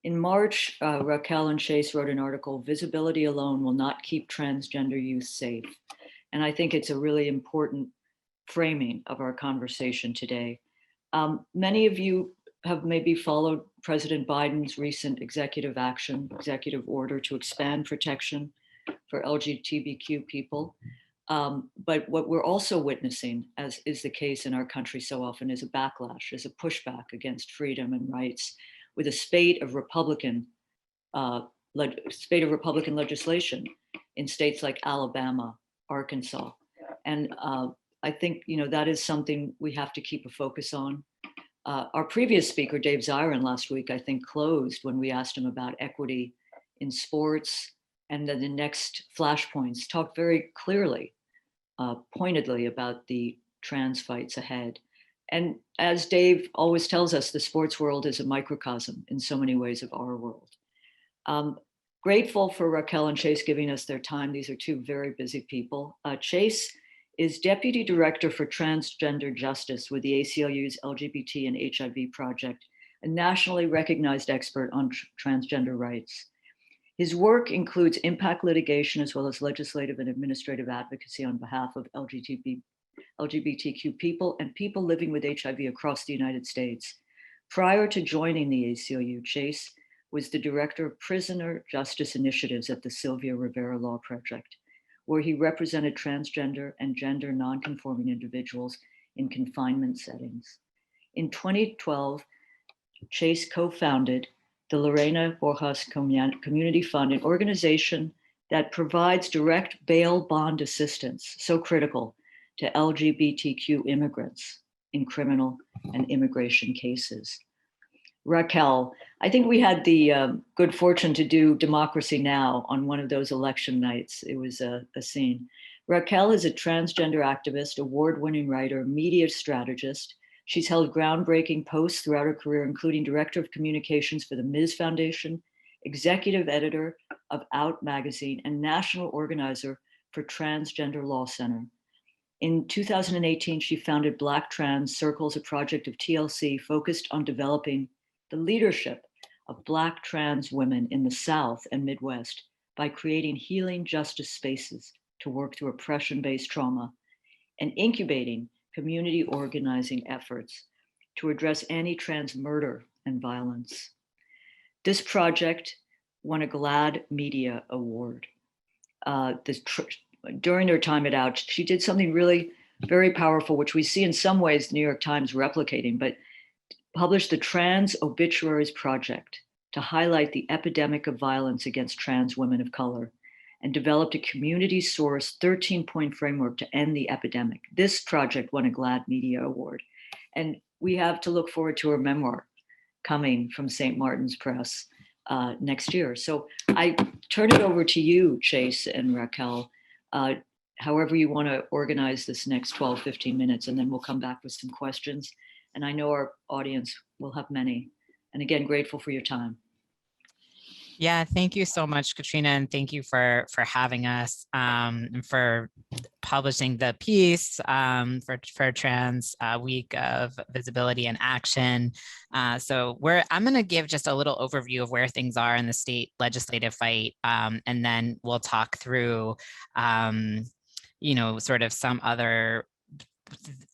In March, Raquel and Chase wrote an article, "Visibility alone will not keep transgender youth safe." And I think it's a really important framing of our conversation today. Many of you have maybe followed President Biden's recent executive order to expand protection for LGBTQ people. But what we're also witnessing, as is the case in our country so often, is a backlash, is a pushback against freedom and rights, with a spate of Republican legislation in states like Alabama, Arkansas, and I think that is something we have to keep a focus on. Our previous speaker, Dave Zirin, last week, I think, closed when we asked him about equity in sports, and then the next flashpoints talked very clearly, pointedly about the trans fights ahead. And as Dave always tells us, the sports world is a microcosm in so many ways of our world. Grateful for Raquel and Chase giving us their time. These are two very busy people. Chase is Deputy Director for Transgender Justice with the ACLU's LGBT and HIV Project, a nationally recognized expert on transgender rights. His work includes impact litigation as well as legislative and administrative advocacy on behalf of LGBTQ people and people living with HIV across the United States. Prior to joining the ACLU, Chase was the Director of Prisoner Justice Initiatives at the Sylvia Rivera Law Project, where he represented transgender and gender nonconforming individuals in confinement settings. In 2012, Chase co-founded the Lorena Borjas Community Fund, an organization that provides direct bail bond assistance, so critical to LGBTQ immigrants in criminal and immigration cases. Raquel, I think we had the good fortune to do Democracy Now! On one of those election nights. It was a scene. Raquel is a transgender activist, award-winning writer, media strategist. She's held groundbreaking posts throughout her career, including Director of Communications for the Ms. Foundation, Executive Editor of Out Magazine, and National Organizer for Transgender Law Center. In 2018, she founded Black Trans Circles, a project of TLC focused on developing the leadership of Black trans women in the South and Midwest by creating healing justice spaces to work through oppression-based trauma and incubating community organizing efforts to address anti-trans murder and violence. This project won a GLAAD Media Award. During her time at Out, she did something really very powerful, which we see in some ways the New York Times replicating, but published the Trans Obituaries Project to highlight the epidemic of violence against trans women of color, and developed a community-sourced 13-point framework to end the epidemic. This project won a GLAAD Media Award. And we have to look forward to her memoir coming from St. Martin's Press next year. So I turn it over to you, Chase and Raquel, however you want to organize this next 12, 15 minutes, and then we'll come back with some questions. And I know our audience will have many. And again, grateful for your time. Yeah, thank you so much, Katrina, and thank you for having us and for publishing the piece for Trans Week of Visibility and Action. So I'm going to give just a little overview of where things are in the state legislative fight, and then we'll talk through, sort of some other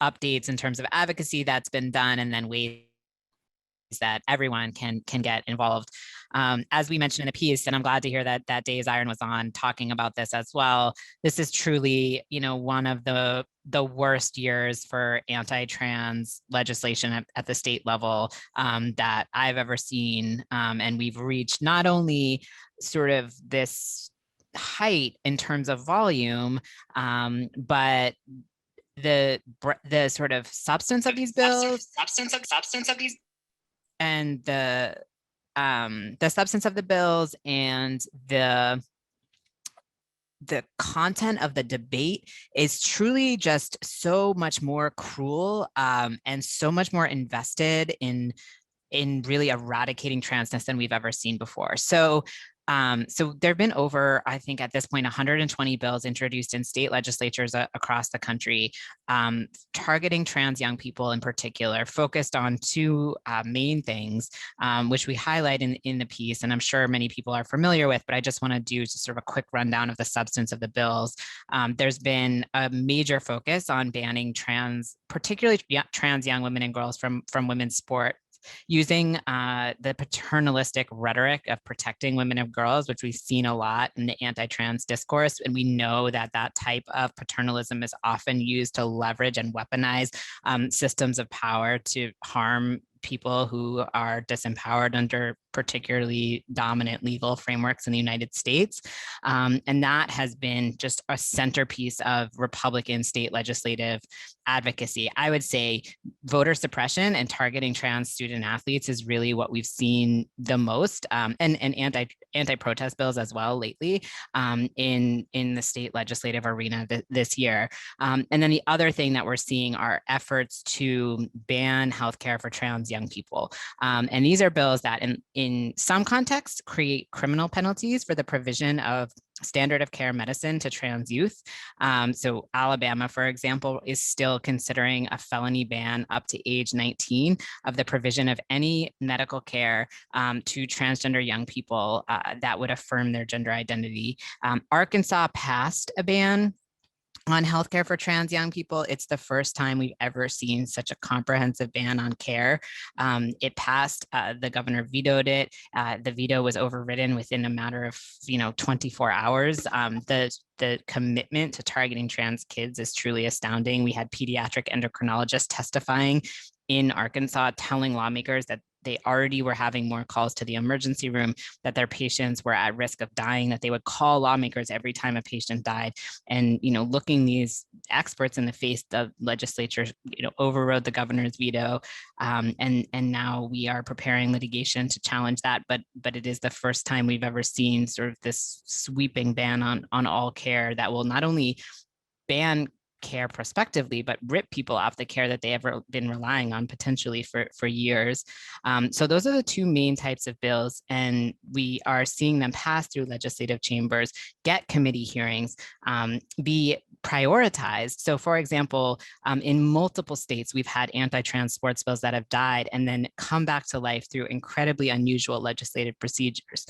updates in terms of advocacy that's been done, and then ways that everyone can get involved. As we mentioned in the piece, and I'm glad to hear that Dave Zirin was on talking about this as well. This is truly, one of the worst years for anti-trans legislation at the state level that I've ever seen. And we've reached not only sort of this height in terms of volume, but the sort of substance of these bills, and the substance of the bills and the content of the debate is truly just so much more cruel and so much more invested in really eradicating transness than we've ever seen before. So So there have been over, I think at this point, 120 bills introduced in state legislatures across the country, targeting trans young people in particular, focused on two main things, which we highlight in the piece, and I'm sure many people are familiar with, but I just want to do just sort of a quick rundown of the substance of the bills. There's been a major focus on banning particularly trans young women and girls from women's sport, using the paternalistic rhetoric of protecting women and girls, which we've seen a lot in the anti-trans discourse. And we know that that type of paternalism is often used to leverage and weaponize systems of power to harm people who are disempowered under particularly dominant legal frameworks in the United States. And that has been just a centerpiece of Republican state legislative advocacy. I would say voter suppression and targeting trans student athletes is really what we've seen the most, and anti-protest bills as well lately, in the state legislative arena this year. And then the other thing that we're seeing are efforts to ban healthcare for trans young people. And these are bills that in some contexts create criminal penalties for the provision of standard of care medicine to trans youth. So Alabama, for example, is still considering a felony ban up to age 19 of the provision of any medical care to transgender young people that would affirm their gender identity. Arkansas passed a ban on healthcare for trans young people. It's the first time we've ever seen such a comprehensive ban on care. It passed, the governor vetoed it. The veto was overridden within a matter of 24 hours. The commitment to targeting trans kids is truly astounding. We had pediatric endocrinologists testifying in Arkansas telling lawmakers that they already were having more calls to the emergency room, that their patients were at risk of dying, that they would call lawmakers every time a patient died. And, looking these experts in the face, the legislature, overrode the governor's veto. And now we are preparing litigation to challenge that. But it is the first time we've ever seen sort of this sweeping ban on all care that will not only ban care prospectively, but rip people off the care that they have been relying on potentially for years. So those are the two main types of bills, and we are seeing them pass through legislative chambers, get committee hearings, be prioritized. So for example, in multiple states, we've had anti-trans sports bills that have died and then come back to life through incredibly unusual legislative procedures.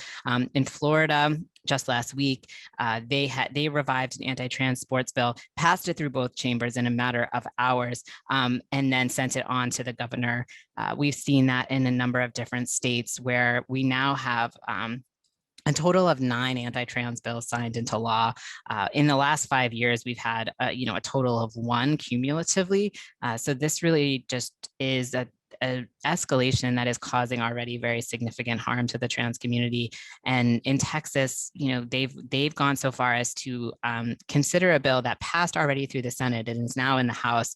In Florida, just last week, they revived an anti-trans sports bill, passed it through both chambers in a matter of hours, and then sent it on to the governor. We've seen that in a number of different states where we now have a total of 9 anti-trans bills signed into law. In the last 5 years, we've had a total of 1 cumulatively. So this really just is a escalation that is causing already very significant harm to the trans community. And in Texas, they've gone so far as to consider a bill that passed already through the Senate and is now in the House,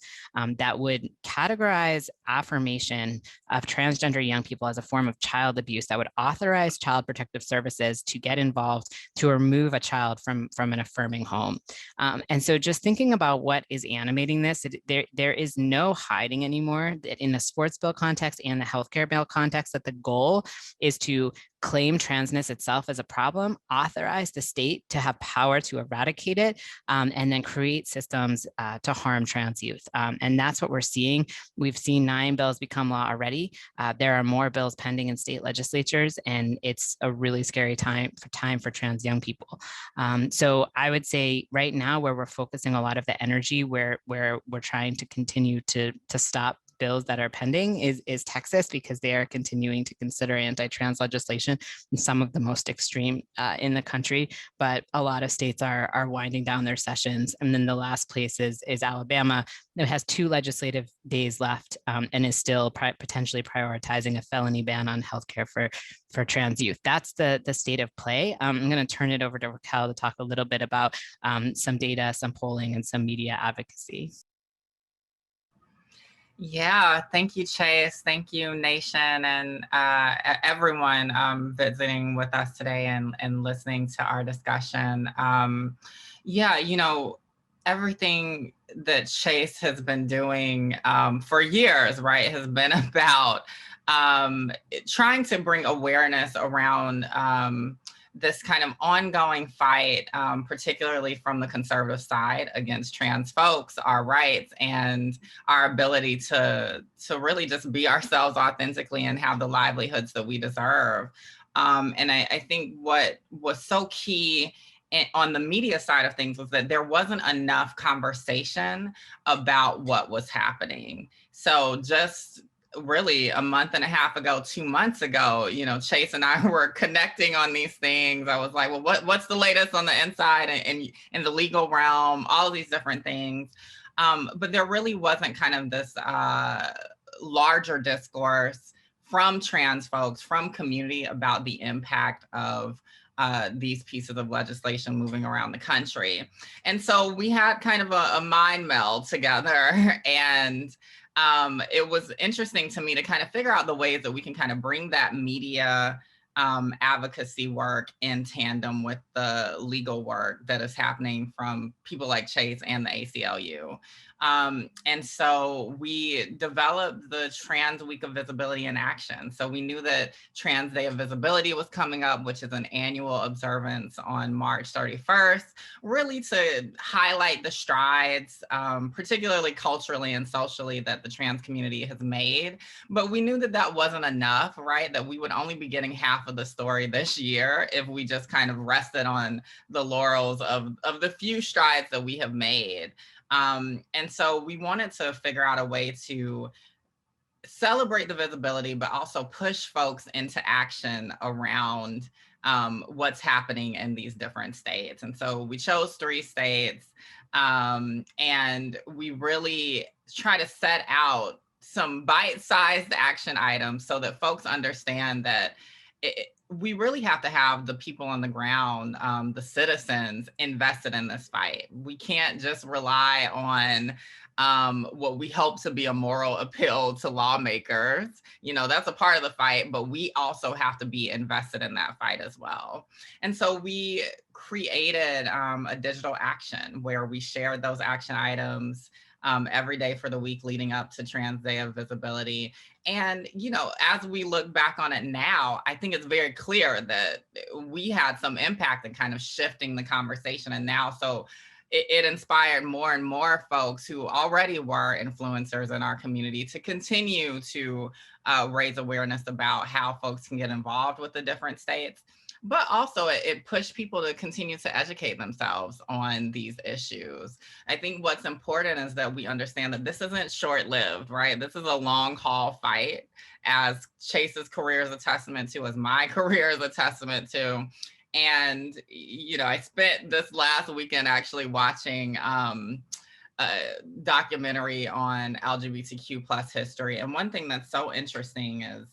that would categorize affirmation of transgender young people as a form of child abuse, that would authorize Child Protective Services to get involved to remove a child from an affirming home. And so just thinking about what is animating this, there is no hiding anymore that in the sports bill context and the healthcare bill context, that the goal is to claim transness itself as a problem, authorize the state to have power to eradicate it, and then create systems to harm trans youth. And that's what we're seeing. We've seen 9 bills become law already. There are more bills pending in state legislatures, and it's a really scary time for trans young people. So I would say right now, where we're focusing a lot of the energy, where we're trying to continue to stop bills that are pending is Texas, because they are continuing to consider anti-trans legislation, and some of the most extreme in the country. But a lot of states are winding down their sessions. And then the last place is Alabama. It has 2 legislative days left, and is still potentially prioritizing a felony ban on healthcare for trans youth. That's the state of play. I'm going to turn it over to Raquel to talk a little bit about some data, some polling, and some media advocacy. Yeah, thank you, Chase. Thank you, Nation, and everyone visiting with us today and listening to our discussion. Yeah, everything that Chase has been doing for years, right, has been about trying to bring awareness around this kind of ongoing fight, particularly from the conservative side against trans folks, our rights, and our ability to really just be ourselves authentically and have the livelihoods that we deserve. And I think what was so key on the media side of things was that there wasn't enough conversation about what was happening. So just really a month and a half ago, 2 months ago, you know, Chase and I were connecting on these things. I was like, well, what's the latest on the inside and in the legal realm, all of these different things. But there really wasn't kind of this larger discourse from trans folks, from community about the impact of these pieces of legislation moving around the country. And so we had kind of a mind meld together, and it was interesting to me to kind of figure out the ways that we can kind of bring that media advocacy work in tandem with the legal work that is happening from people like Chase and the ACLU. And so we developed the Trans Week of Visibility in Action. So we knew that Trans Day of Visibility was coming up, which is an annual observance on March 31st, really to highlight the strides, particularly culturally and socially, that the trans community has made. But we knew that that wasn't enough, right? That we would only be getting half of the story this year if we just kind of rested on the laurels of the few strides that we have made. And so we wanted to figure out a way to celebrate the visibility, but also push folks into action around what's happening in these different states. And so we chose 3 states, and we really try to set out some bite-sized action items so that folks understand that we really have to have the people on the ground, the citizens, invested in this fight. We can't just rely on what we hope to be a moral appeal to lawmakers. You know, that's a part of the fight, but we also have to be invested in that fight as well. And so we created a digital action where we shared those action items every day for the week leading up to Trans Day of Visibility. And, you know, as we look back on it now, I think it's very clear that we had some impact in kind of shifting the conversation. And now, so it inspired more and more folks who already were influencers in our community to continue to raise awareness about how folks can get involved with the different states. But also it pushed people to continue to educate themselves on these issues. I think what's important is that we understand that this isn't short-lived, right? This is a long haul fight, as Chase's career is a testament to, as my career is a testament to. And, you know, I spent this last weekend actually watching a documentary on LGBTQ plus history. And one thing that's so interesting is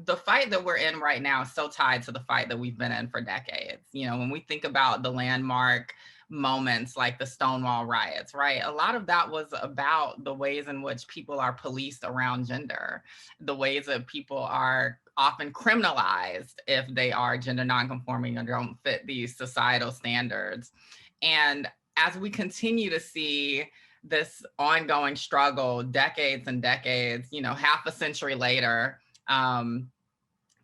the fight that we're in right now is so tied to the fight that we've been in for decades. You know, when we think about the landmark moments like the Stonewall riots, right? A lot of that was about the ways in which people are policed around gender, the ways that people are often criminalized if they are gender nonconforming or don't fit these societal standards. And as we continue to see this ongoing struggle, decades and decades, you know, half a century later,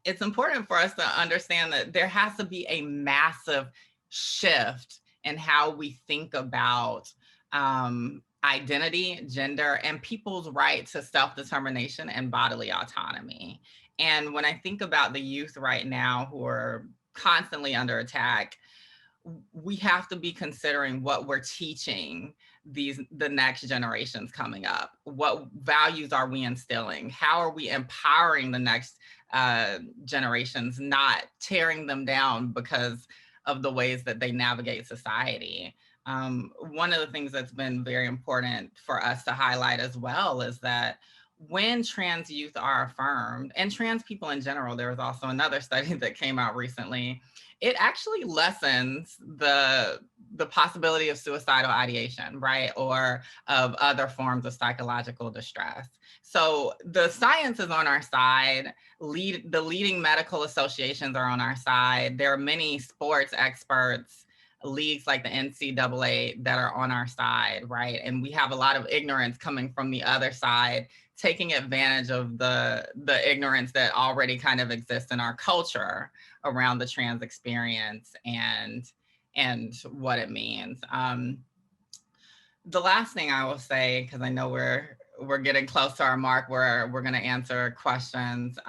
it's important for us to understand that there has to be a massive shift in how we think about identity, gender, and people's right to self-determination and bodily autonomy. And when I think about the youth right now who are constantly under attack, we have to be considering what we're teaching the next generations coming up. What values are we instilling? How are we empowering the next generations, not tearing them down because of the ways that they navigate society? One of the things that's been very important for us to highlight as well is that when trans youth are affirmed, and trans people in general, there was also another study that came out recently, it actually lessens the possibility of suicidal ideation, right? Or of other forms of psychological distress. So the science is on our side. The leading medical associations are on our side. There are many sports experts, leagues like the NCAA that are on our side, right? And we have a lot of ignorance coming from the other side taking advantage of the ignorance that already kind of exists in our culture around the trans experience and what it means. The last thing I will say, because I know we're getting close to our mark where we're going to answer questions,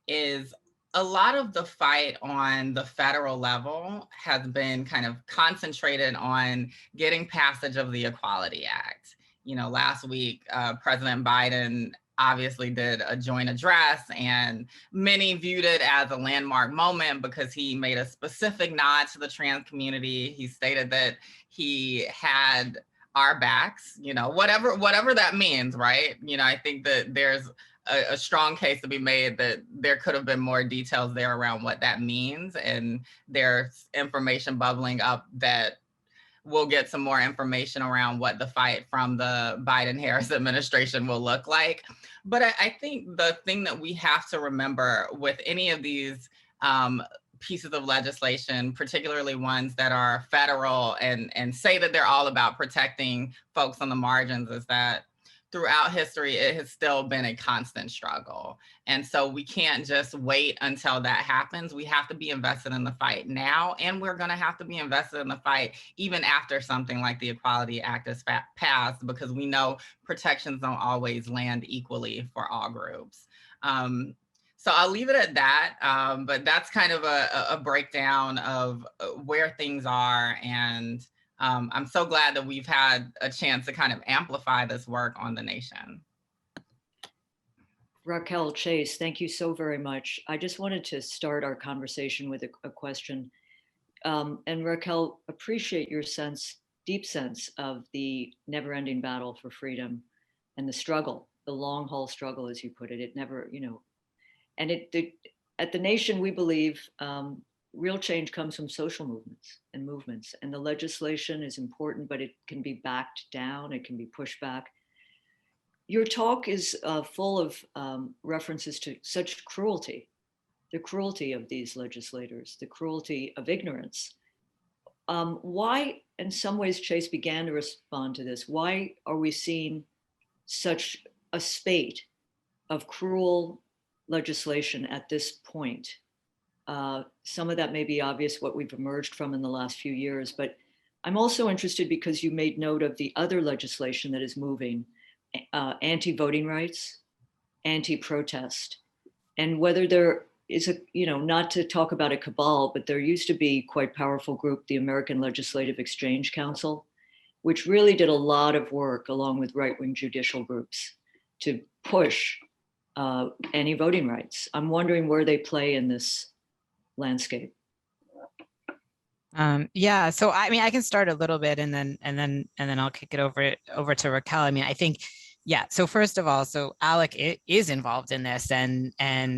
is a lot of the fight on the federal level has been kind of concentrated on getting passage of the Equality Act. You know, last week, President Biden obviously did a joint address, and many viewed it as a landmark moment because he made a specific nod to the trans community. He stated that he had our backs, you know, whatever that means, right? You know, I think that there's a strong case to be made that there could have been more details there around what that means, and there's information bubbling up that we'll get some more information around what the fight from the Biden-Harris administration will look like. But I think the thing that we have to remember with any of these pieces of legislation, particularly ones that are federal and say that they're all about protecting folks on the margins, is that throughout history, it has still been a constant struggle. And so we can't just wait until that happens. We have to be invested in the fight now, and we're gonna have to be invested in the fight even after something like the Equality Act is passed, because we know protections don't always land equally for all groups. So I'll leave it at that, but that's kind of a breakdown of where things are, and I'm so glad that we've had a chance to kind of amplify this work on The Nation. Raquel, Chase, thank you so very much. I just wanted to start our conversation with a question. And Raquel, appreciate your deep sense of the never-ending battle for freedom and the struggle, the long haul struggle, as you put it. It never, you know, and at The Nation, we believe real change comes from social movements, and the legislation is important, but it can be backed down, it can be pushed back. Your talk is full of references to such cruelty, the cruelty of these legislators, the cruelty of ignorance. Why, in some ways, Chase began to respond to this, why are we seeing such a spate of cruel legislation at this point? Some of that may be obvious what we've emerged from in the last few years, but I'm also interested because you made note of the other legislation that is moving, anti-voting rights, anti-protest, and whether there is a, you know, not to talk about a cabal, but there used to be quite powerful group, the American Legislative Exchange Council, which really did a lot of work along with right-wing judicial groups to push any voting rights. I'm wondering where they play in this landscape. Yeah, so I mean, I can start a little bit and then I'll kick it over to Raquel. I mean, I think, yeah, so first of all, so ALEC is involved in this, and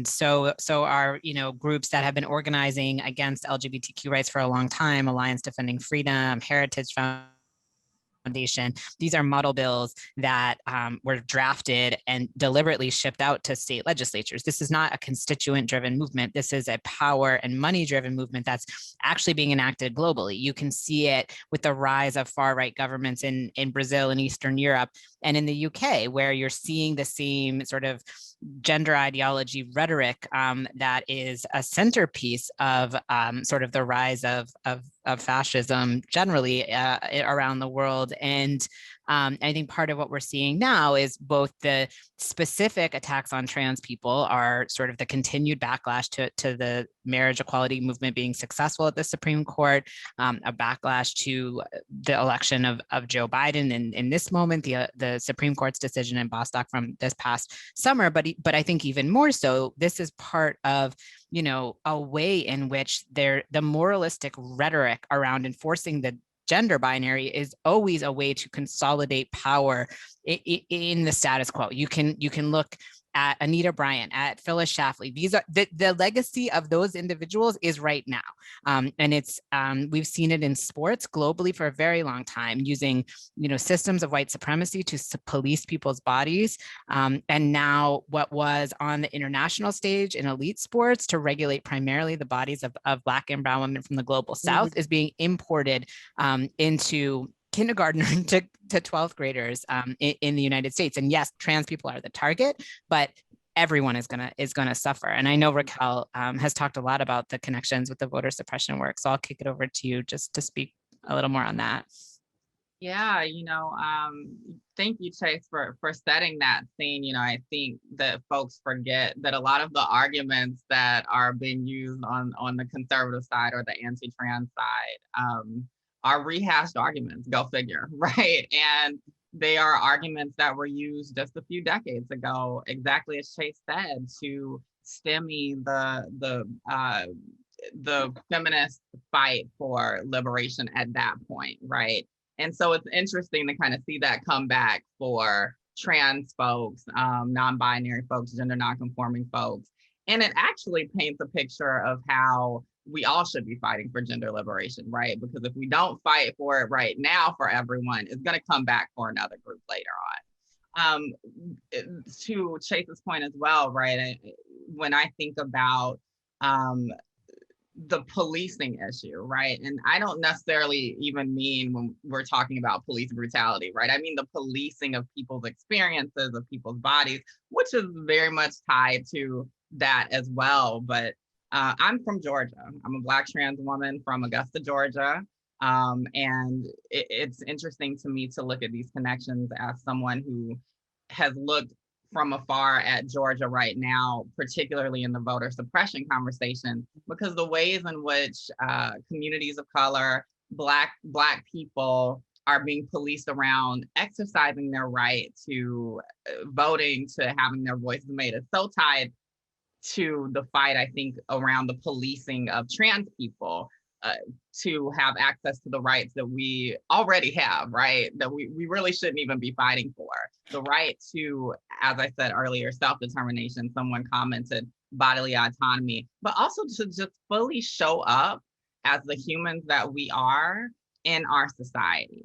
so are, you know, groups that have been organizing against LGBTQ rights for a long time, Alliance Defending Freedom, Heritage Foundation. These are model bills that were drafted and deliberately shipped out to state legislatures. This is not a constituent-driven movement. This is a power and money-driven movement that's actually being enacted globally. You can see it with the rise of far-right governments in Brazil and Eastern Europe and in the UK, where you're seeing the same sort of gender ideology rhetoric that is a centerpiece of sort of the rise of fascism generally around the world. And I think part of what we're seeing now is both the specific attacks on trans people are sort of the continued backlash to the marriage equality movement being successful at the Supreme Court, a backlash to the election of Joe Biden, and in this moment, the Supreme Court's decision in Bostock from this past summer. But I think even more so, this is part of, you know, a way in which the moralistic rhetoric around enforcing the gender binary is always a way to consolidate power in the status quo. You can look at Anita Bryant, at Phyllis Schlafly. These are the legacy of those individuals is right now. And it's we've seen it in sports globally for a very long time, using, you know, systems of white supremacy to police people's bodies. And now what was on the international stage in elite sports to regulate primarily the bodies of Black and brown women from the global South is being imported into kindergartner to 12th graders in the United States. And yes, trans people are the target, but everyone is gonna suffer. And I know Raquel has talked a lot about the connections with the voter suppression work. So I'll kick it over to you just to speak a little more on that. Yeah, thank you, Chase, for setting that scene. I think that folks forget that a lot of the arguments that are being used on the conservative side or the anti-trans side are rehashed arguments, go figure, right? And they are arguments that were used just a few decades ago, exactly as Chase said, to stymie the feminist fight for liberation at that point, right? And so it's interesting to kind of see that come back for trans folks, non-binary folks, gender non-conforming folks. And it actually paints a picture of how we all should be fighting for gender liberation, right? Because if we don't fight for it right now for everyone, it's going to come back for another group later on. To Chase's point as well, right? When I think about the policing issue, right? And I don't necessarily even mean when we're talking about police brutality, right? I mean the policing of people's experiences, of people's bodies, which is very much tied to that as well. But I'm from Georgia. I'm a Black trans woman from Augusta, Georgia. And it's interesting to me to look at these connections as someone who has looked from afar at Georgia right now, particularly in the voter suppression conversation, because the ways in which communities of color, Black people are being policed around exercising their right to voting, to having their voices made is so tied to the fight, I think, around the policing of trans people to have access to the rights that we already have, right? That we really shouldn't even be fighting for. The right to, as I said earlier, self-determination, someone commented bodily autonomy, but also to just fully show up as the humans that we are in our society.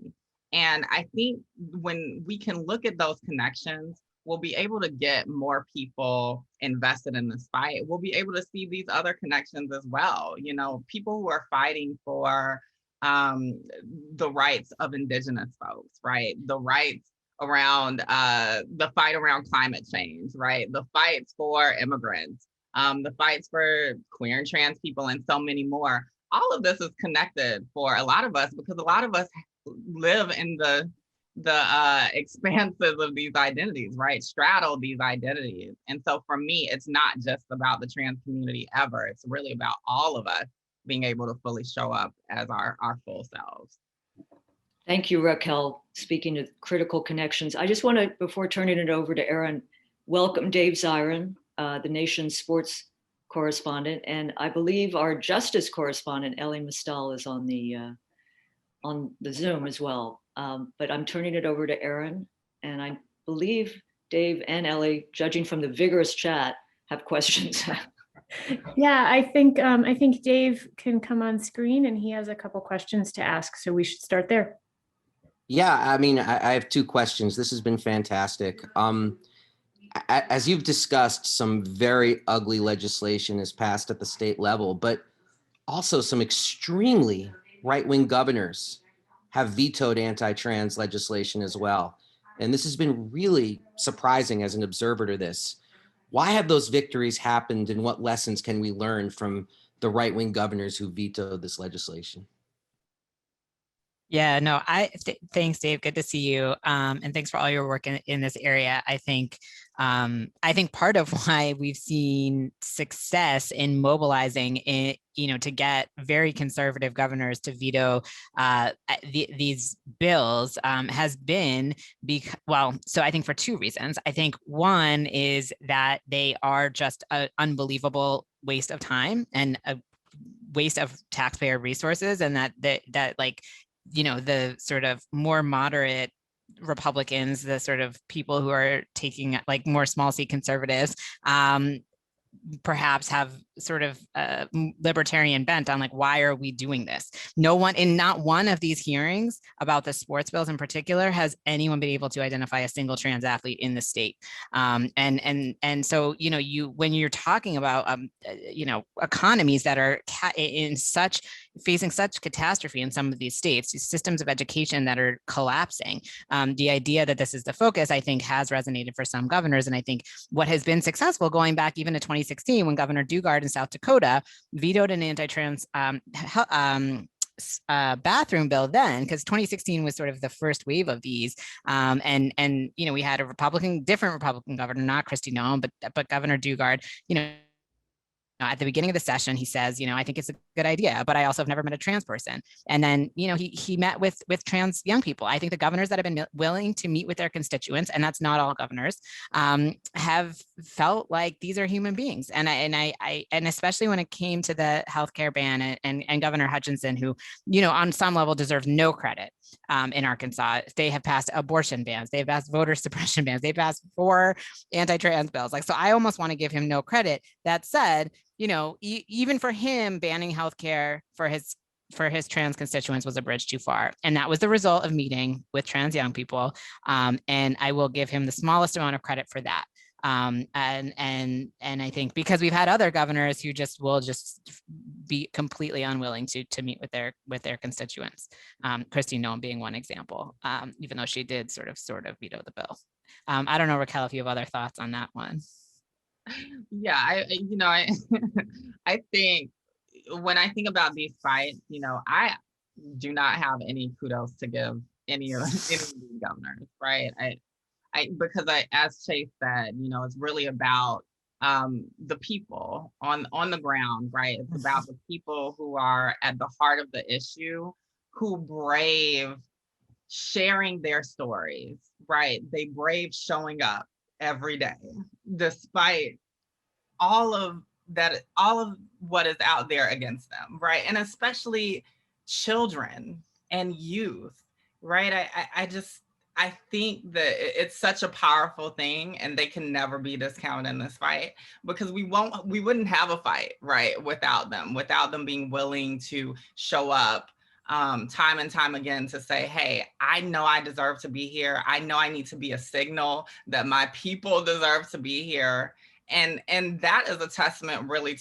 And I think when we can look at those connections, we'll be able to get more people invested in this fight. We'll be able to see these other connections as well. People who are fighting for the rights of Indigenous folks, right? The rights around the fight around climate change, right? The fights for immigrants, the fights for queer and trans people, and so many more. All of this is connected for a lot of us because a lot of us live in the expanses of these identities, right? Straddle these identities. And so for me, it's not just about the trans community ever. It's really about all of us being able to fully show up as our full selves. Thank you, Raquel. Speaking of critical connections, I just want to, before turning it over to Erin, welcome Dave Zirin, the nation's sports correspondent. And I believe our justice correspondent, Ellie Mistal, is on the Zoom as well. But I'm turning it over to Erin, and I believe Dave and Ellie, judging from the vigorous chat, have questions. Yeah, I think Dave can come on screen and he has a couple questions to ask, so we should start there. Yeah, I mean, I have two questions. This has been fantastic. As you've discussed, some very ugly legislation is passed at the state level, but also some extremely right-wing governors have vetoed anti-trans legislation as well. And this has been really surprising as an observer to this. Why have those victories happened, and what lessons can we learn from the right-wing governors who vetoed this legislation? Yeah, no, thanks, Dave. Good to see you. And thanks for all your work in this area. I think part of why we've seen success in mobilizing to get very conservative governors to veto these bills has been so I think for two reasons. I think one is that they are just an unbelievable waste of time and a waste of taxpayer resources, and that the sort of more moderate Republicans, the sort of people who are taking like more small C conservatives, perhaps have sort of a libertarian bent on like, why are we doing this? No one, in not one of these hearings about the sports bills in particular, has anyone been able to identify a single trans athlete in the state. And so, you know, when you're talking about, you know, economies that are facing such catastrophe in some of these states, these systems of education that are collapsing, the idea that this is the focus, I think, has resonated for some governors. And I think what has been successful, going back even to 2016, when Governor Dugard in South Dakota vetoed an anti-trans bathroom bill then, because 2016 was sort of the first wave of these, and you know, we had a different Republican governor, not Kristi Noem, but Governor Dugard, you know, at the beginning of the session, he says, you know, I think it's a good idea, but I also have never met a trans person. And then, you know, he met with trans young people. I think the governors that have been willing to meet with their constituents, and that's not all governors, have felt like these are human beings. And especially when it came to the healthcare ban and Governor Hutchinson, who, you know, on some level deserves no credit. In Arkansas, they have passed abortion bans, they've passed voter suppression bans, they passed 4 anti-trans bills. Like, so I almost want to give him no credit. That said, you know, even for him, banning healthcare for his trans constituents was a bridge too far. And that was the result of meeting with trans young people. And I will give him the smallest amount of credit for that. And I think because we've had other governors who will be completely unwilling to meet with their constituents. Kristi Noem being one example, even though she did sort of veto the bill. I don't know, Raquel, if you have other thoughts on that one. Yeah, I think when I think about these fights, you know, I do not have any kudos to give any of these governors, right? Because as Chase said, you know, it's really about the people on the ground, right? It's about the people who are at the heart of the issue, who brave sharing their stories, right? They brave showing up every day, despite all of what is out there against them, right? And especially children and youth, right? I think that it's such a powerful thing, and they can never be discounted in this fight, because we wouldn't have a fight, right, without them being willing to show up time and time again to say, hey, I know I deserve to be here. I know I need to be a signal that my people deserve to be here. And that is a testament, really,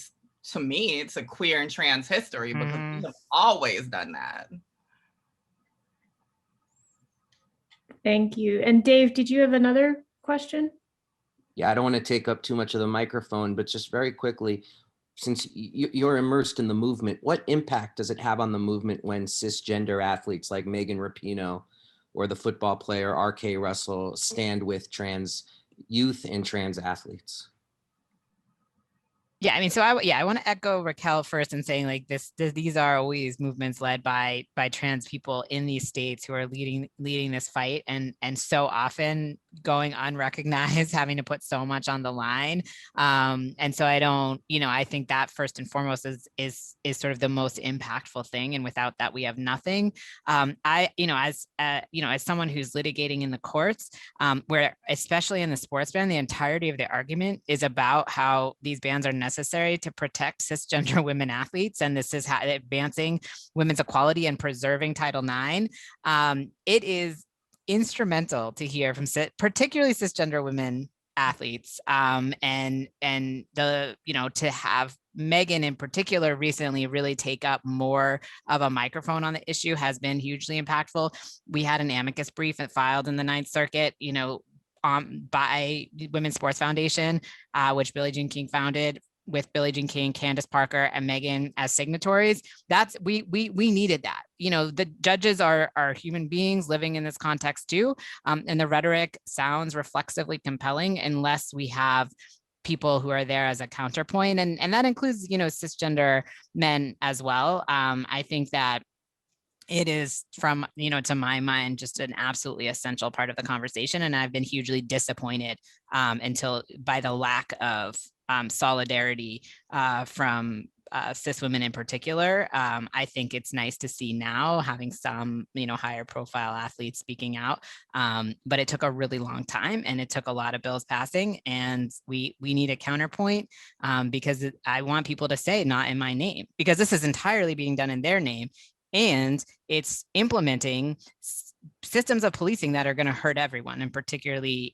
to me, to queer and trans history, because we have always done that. Thank you. And Dave, did you have another question? Yeah, I don't want to take up too much of the microphone, but just very quickly, since you're immersed in the movement, what impact does it have on the movement when cisgender athletes like Megan Rapinoe or the football player R.K. Russell stand with trans youth and trans athletes? Yeah, I mean, so I want to echo Raquel first in saying, like, these are always movements led by trans people in these states who are leading this fight, and so often going unrecognized, having to put so much on the line. And so I think that first and foremost is sort of the most impactful thing. And without that, we have nothing. As someone who's litigating in the courts, where especially in the sports ban, the entirety of the argument is about how these bans are necessary to protect cisgender women athletes, and this is how advancing women's equality and preserving Title IX. It is instrumental to hear from particularly cisgender women athletes, and to have Megan in particular recently really take up more of a microphone on the issue has been hugely impactful. We had an amicus brief that filed in the Ninth Circuit, by Women's Sports Foundation, which Billie Jean King founded, with Billie Jean King, Candace Parker, and Megan as signatories. We needed that. The judges are human beings living in this context too, and the rhetoric sounds reflexively compelling unless we have people who are there as a counterpoint, and that includes cisgender men as well. I think that it is, from to my mind, just an absolutely essential part of the conversation, and I've been hugely disappointed by the lack of solidarity from cis women in particular. I think it's nice to see now having some, higher profile athletes speaking out, but it took a really long time and it took a lot of bills passing, and we need a counterpoint, because I want people to say not in my name, because this is entirely being done in their name, and it's implementing systems of policing that are going to hurt everyone, and particularly,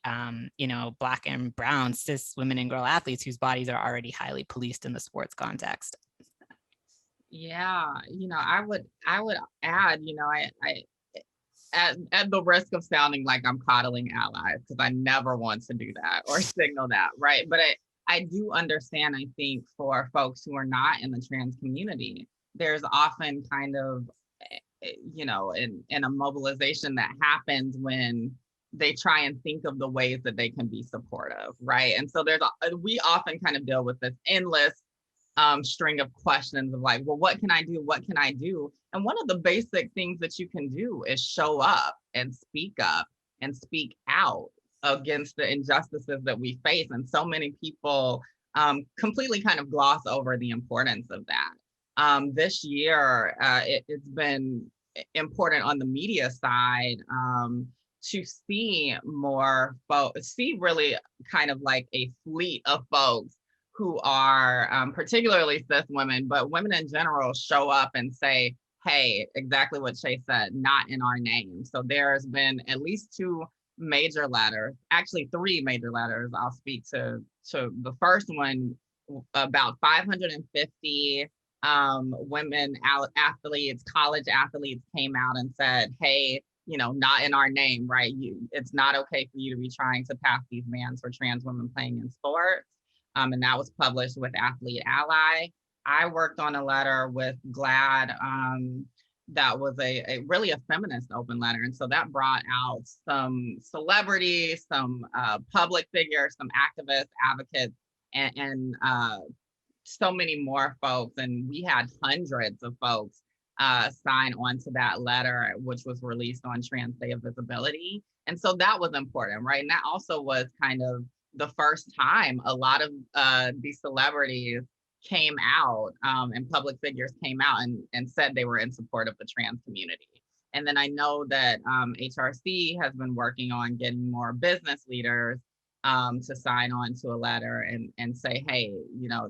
Black and brown cis women and girl athletes whose bodies are already highly policed in the sports context. Yeah, I would add, I at the risk of sounding like I'm coddling allies, because I never want to do that or signal that, right? But I do understand, I think, for folks who are not in the trans community, there's often kind of, in a mobilization that happens when they try and think of the ways that they can be supportive, right? And so we often kind of deal with this endless string of questions of like, well, what can I do? What can I do? And one of the basic things that you can do is show up and speak out against the injustices that we face. And so many people completely kind of gloss over the importance of that. This year, it's been important on the media side to see more folks, see really kind of like a fleet of folks who are particularly cis women, but women in general, show up and say, hey, exactly what Shay said, not in our name. So there's been at least 2 major letters, actually 3 major letters. I'll speak to the first one. About 550 women athletes, college athletes came out and said, hey, not in our name, right? It's not okay for you to be trying to pass these bans for trans women playing in sports. And that was published with Athlete Ally. I worked on a letter with GLAAD that was a really a feminist open letter. And so that brought out some celebrities, some public figures, some activists, advocates, and so many more folks. And we had hundreds of folks sign on to that letter, which was released on Trans Day of Visibility. And so that was important, right? And that also was kind of the first time a lot of these celebrities came out and public figures came out and said they were in support of the trans community. And then I know that HRC has been working on getting more business leaders to sign on to a letter and say, hey,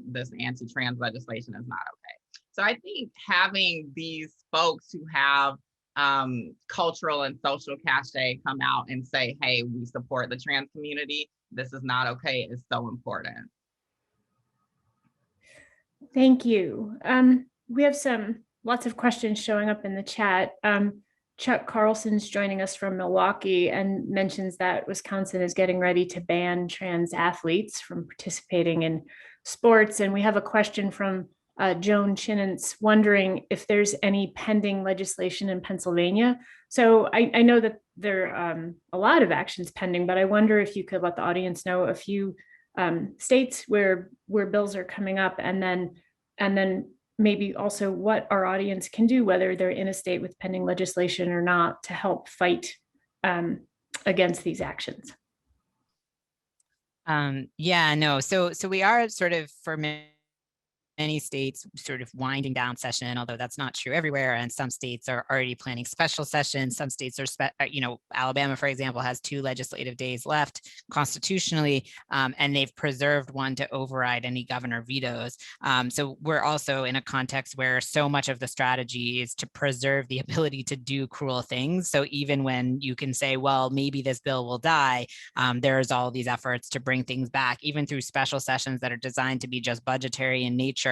this anti-trans legislation is not okay. So I think having these folks who have cultural and social cachet come out and say, hey, we support the trans community, this is not okay, is so important. Thank you. We have lots of questions showing up in the chat. Chuck Carlson's joining us from Milwaukee and mentions that Wisconsin is getting ready to ban trans athletes from participating in sports. And we have a question from Joan Chinantz wondering if there's any pending legislation in Pennsylvania. So I know that there are a lot of actions pending, but I wonder if you could let the audience know a few states where bills are coming up, and then maybe also what our audience can do, whether they're in a state with pending legislation or not, to help fight against these actions. Yeah, no. So we are sort of, for many states, sort of winding down session, although that's not true everywhere. And some states are already planning special sessions. Some states are, Alabama, for example, has 2 legislative days left constitutionally, and they've preserved one to override any governor vetoes. So we're also in a context where so much of the strategy is to preserve the ability to do cruel things. So even when you can say, well, maybe this bill will die, there's all these efforts to bring things back, even through special sessions that are designed to be just budgetary in nature.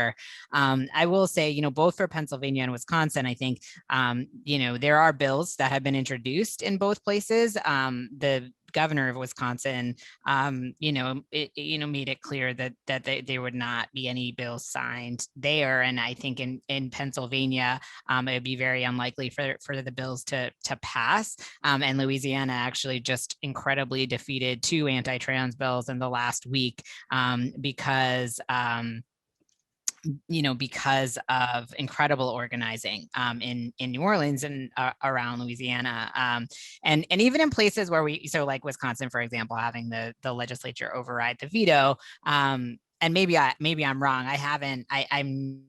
I will say, both for Pennsylvania and Wisconsin, I think, there are bills that have been introduced in both places. The governor of Wisconsin, made it clear that there would not be any bills signed there. And I think in Pennsylvania, it would be very unlikely for the bills to pass. And Louisiana actually just incredibly defeated 2 anti-trans bills in the last week because of incredible organizing in New Orleans and around Louisiana, and even in places where like Wisconsin, for example, having the legislature override the veto. And maybe I'm wrong. I'm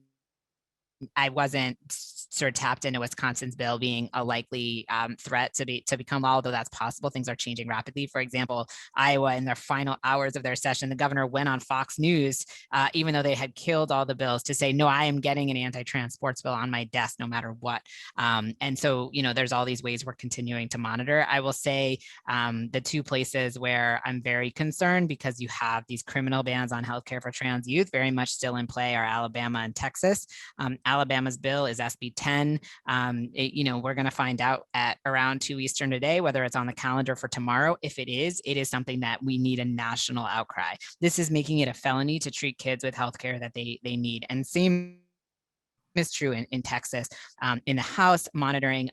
I wasn't sort of tapped into Wisconsin's bill being a likely threat to become law, although that's possible. Things are changing rapidly. For example, Iowa, in their final hours of their session, the governor went on Fox News, even though they had killed all the bills, to say, no, I am getting an anti-trans sports bill on my desk no matter what. And so, there's all these ways we're continuing to monitor. I will say the two places where I'm very concerned, because you have these criminal bans on healthcare for trans youth very much still in play, are Alabama and Texas. Alabama's bill is SB 10. We're going to find out at around 2 Eastern today whether it's on the calendar for tomorrow. If it is something that we need a national outcry. This is making it a felony to treat kids with healthcare that they need. And same is true in Texas. In the House, monitoring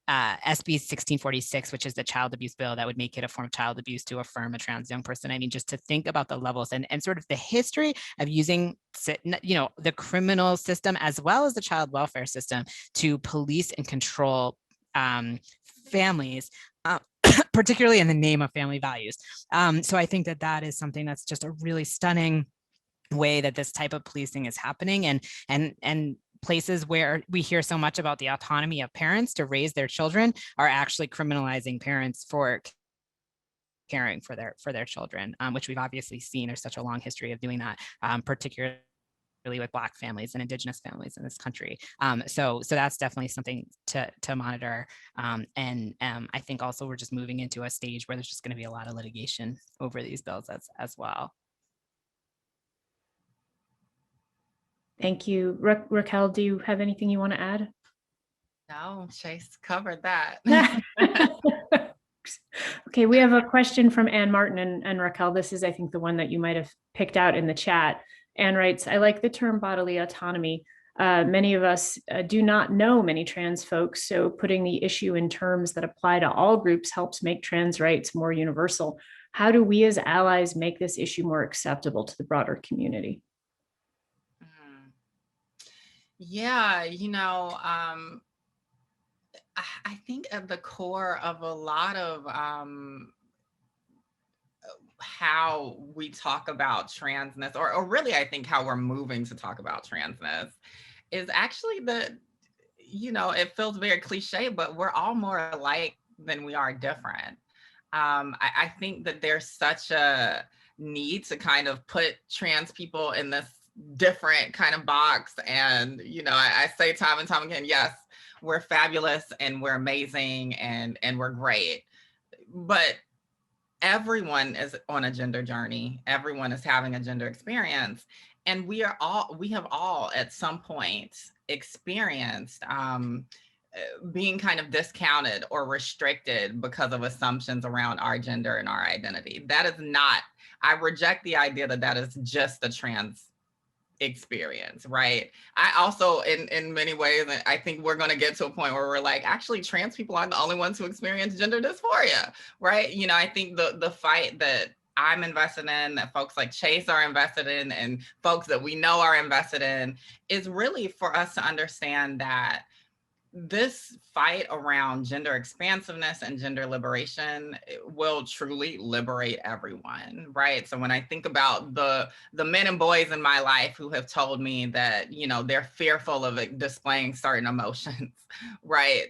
SB 1646, which is the child abuse bill that would make it a form of child abuse to affirm a trans young person. I mean, just to think about the levels and sort of the history of using, the criminal system as well as the child welfare system to police and control families, particularly in the name of family values. So I think that is something that's just a really stunning way that this type of policing is happening, and places where we hear so much about the autonomy of parents to raise their children are actually criminalizing parents for caring for their children, which we've obviously seen. There's such a long history of doing that, particularly with Black families and Indigenous families in this country. So that's definitely something to monitor. And I think also we're just moving into a stage where there's just going to be a lot of litigation over these bills as well. Thank you. Raquel, do you have anything you want to add? No, Chase covered that. Okay, we have a question from Ann Martin, and Raquel, this is, I think, the one that you might have picked out in the chat. Ann writes, I like the term bodily autonomy. Many of us do not know many trans folks, so putting the issue in terms that apply to all groups helps make trans rights more universal. How do we as allies make this issue more acceptable to the broader community? Yeah, I think at the core of a lot of how we talk about transness, or really I think how we're moving to talk about transness, is actually that, it feels very cliche, but we're all more alike than we are different. I think that there's such a need to kind of put trans people in this different kind of box. And, I say time and time again, yes, we're fabulous and we're amazing and we're great. But everyone is on a gender journey. Everyone is having a gender experience. And we have all at some point experienced being kind of discounted or restricted because of assumptions around our gender and our identity. That is not, I reject the idea that is just the trans experience, right? I also, in many ways, I think we're going to get to a point where we're like, actually, trans people aren't the only ones who experience gender dysphoria, right? I think the fight that I'm invested in, that folks like Chase are invested in, and folks that we know are invested in, is really for us to understand that this fight around gender expansiveness and gender liberation will truly liberate everyone, right? So when I think about the men and boys in my life who have told me that, they're fearful of displaying certain emotions, right?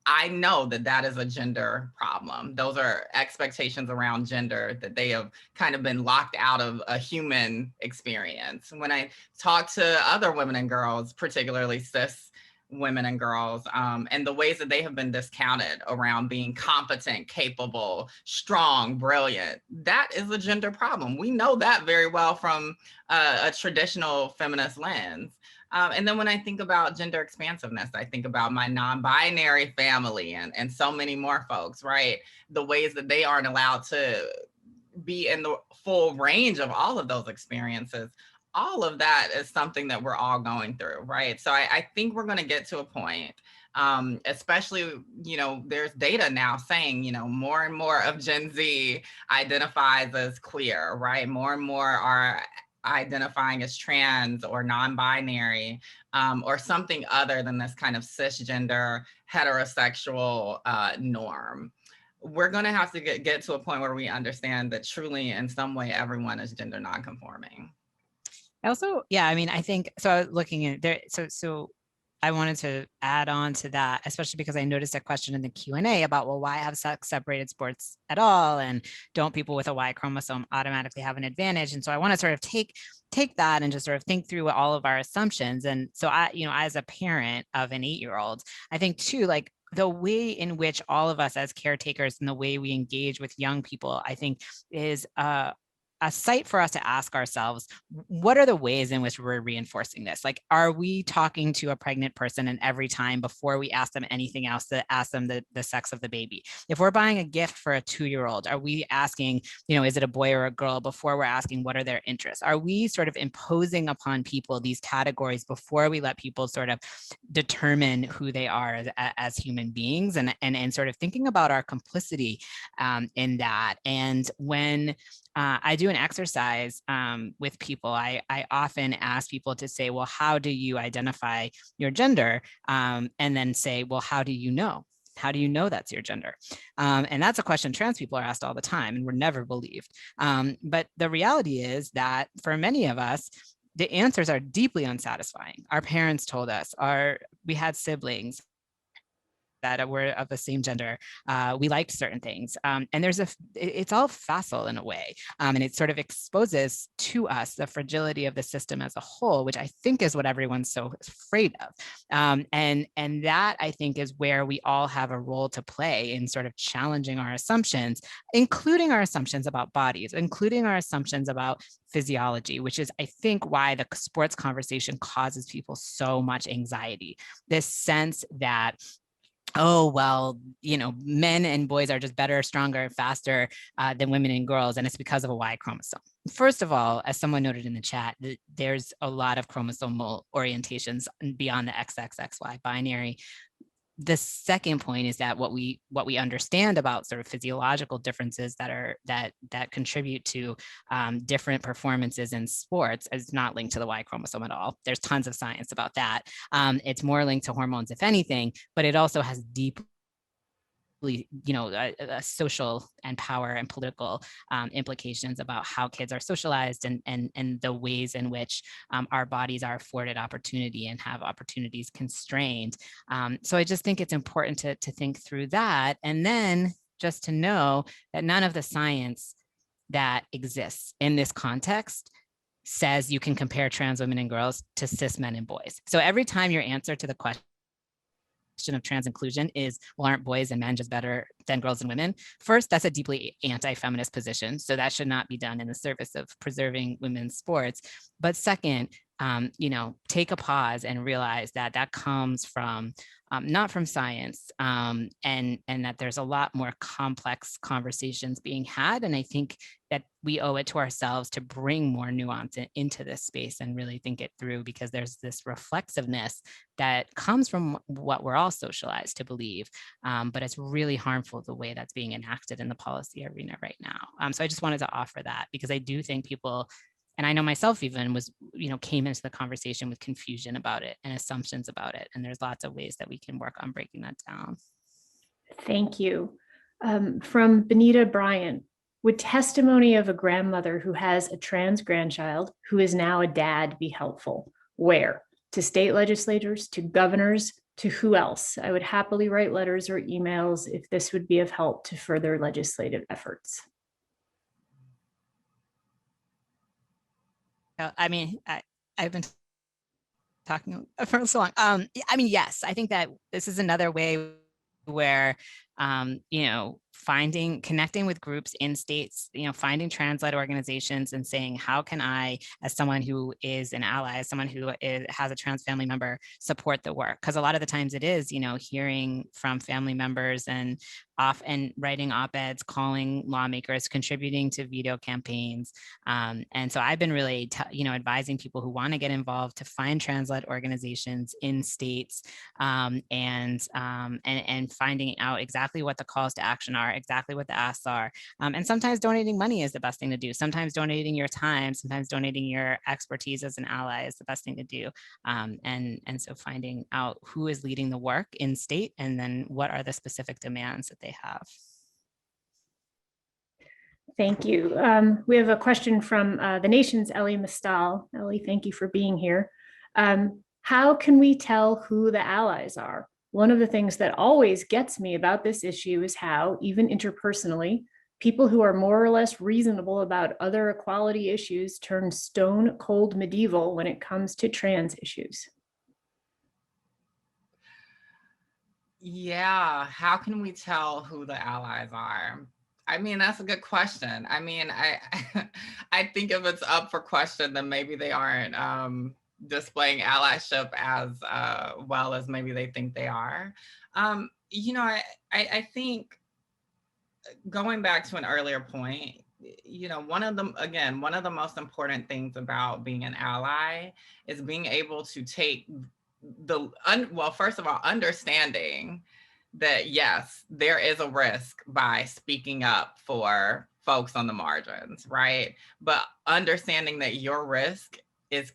I know that is a gender problem. Those are expectations around gender that they have kind of been locked out of a human experience. When I talk to other women and girls, particularly cis women and girls, and the ways that they have been discounted around being competent, capable, strong, brilliant, that is a gender problem. We know that very well from a traditional feminist lens. And then when I think about gender expansiveness, I think about my non-binary family and so many more folks, right? The ways that they aren't allowed to be in the full range of all of those experiences. All of that is something that we're all going through, right? So I think we're going to get to a point, especially, there's data now saying, more and more of Gen Z identifies as queer, right? More and more are identifying as trans or non-binary, or something other than this kind of cisgender heterosexual norm. We're going to have to get to a point where we understand that truly in some way everyone is gender nonconforming. I also, yeah, I mean, I think, so I was looking at there, so I wanted to add on to that, especially because I noticed a question in the Q&A about, well, why have sex separated sports at all? And don't people with a Y chromosome automatically have an advantage? And so I want to sort of take that and just sort of think through all of our assumptions. And so I, as a parent of an 8-year-old, I think too, like, the way in which all of us as caretakers and the way we engage with young people, I think is a site for us to ask ourselves, what are the ways in which we're reinforcing this? Like, are we talking to a pregnant person and every time before we ask them anything else to ask them the sex of the baby? If we're buying a gift for a 2-year-old, are we asking, is it a boy or a girl before we're asking what are their interests? Are we sort of imposing upon people these categories before we let people sort of determine who they are as human beings, and sort of thinking about our complicity in that? And when I do an exercise with people, I often ask people to say, well, how do you identify your gender? And then say, well, how do you know? How do you know that's your gender? And that's a question trans people are asked all the time, and we're never believed. But the reality is that for many of us, the answers are deeply unsatisfying. Our parents told us, we had siblings that were of the same gender. We liked certain things. And it's all facile in a way. And it sort of exposes to us the fragility of the system as a whole, which I think is what everyone's so afraid of. And that, I think, is where we all have a role to play in sort of challenging our assumptions, including our assumptions about bodies, including our assumptions about physiology, which is, I think, why the sports conversation causes people so much anxiety. This sense that, oh, well, men and boys are just better, stronger, faster than women and girls, and it's because of a Y chromosome. First of all, as someone noted in the chat, there's a lot of chromosomal orientations beyond the XXXY binary. The second point is that what we understand about sort of physiological differences that contribute to different performances in sports is not linked to the Y chromosome at all. There's tons of science about that. It's more linked to hormones, if anything, but it also has deeply, social and power and political implications about how kids are socialized and the ways in which our bodies are afforded opportunity and have opportunities constrained. So I just think it's important to think through that, and then just to know that none of the science that exists in this context says you can compare trans women and girls to cis men and boys. So every time your answer to the question of trans inclusion is, well, aren't boys and men just better than girls and women? First, that's a deeply anti-feminist position. So that should not be done in the service of preserving women's sports. But second, take a pause and realize that that comes from not from science, and that there's a lot more complex conversations being had. And I think that we owe it to ourselves to bring more nuance into this space and really think it through, because there's this reflexiveness that comes from what we're all socialized to believe, but it's really harmful the way that's being enacted in the policy arena right now. So I just wanted to offer that, because I do think people, and I know myself even came into the conversation with confusion about it and assumptions about it. And there's lots of ways that we can work on breaking that down. Thank you. From Benita Bryant, would testimony of a grandmother who has a trans grandchild who is now a dad be helpful? Where? To state legislators, to governors, to who else? I would happily write letters or emails if this would be of help to further legislative efforts. I mean, I've been talking for so long. I mean, yes, I think that this is another way where, connecting with groups in states, finding trans-led organizations and saying, how can I, as someone who is an ally, as someone who has a trans family member, support the work? Because a lot of the times it is, hearing from family members and writing op-eds, calling lawmakers, contributing to veto campaigns. And so I've been really, advising people who want to get involved to find trans-led organizations in states, and finding out exactly what the calls to action are, exactly what the asks are. And sometimes donating money is the best thing to do. Sometimes donating your time, sometimes donating your expertise as an ally is the best thing to do. And so finding out who is leading the work in state, and then what are the specific demands that they have. Thank you. We have a question from the nation's Ellie Mistal. Ellie, thank you for being here. How can we tell who the allies are? One of the things that always gets me about this issue is how, even interpersonally, people who are more or less reasonable about other equality issues turn stone cold medieval when it comes to trans issues. Yeah, how can we tell who the allies are? I mean, that's a good question. I mean, I think if it's up for question, then maybe they aren't displaying allyship as well as maybe they think they are. You know, I think going back to an earlier point, you know, one of the most important things about being an ally is being able to take well, first of all, understanding that yes, there is a risk by speaking up for folks on the margins, right? But understanding that your risk is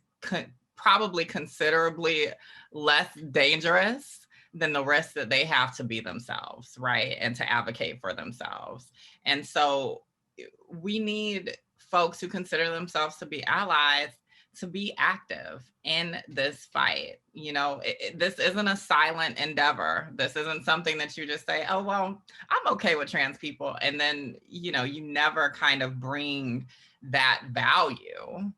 probably considerably less dangerous than the risk that they have to be themselves, right? And to advocate for themselves. And so we need folks who consider themselves to be allies to be active in this fight. You know, this isn't a silent endeavor. This isn't something that you just say, oh, well, I'm okay with trans people. And then, you know, you never kind of bring that value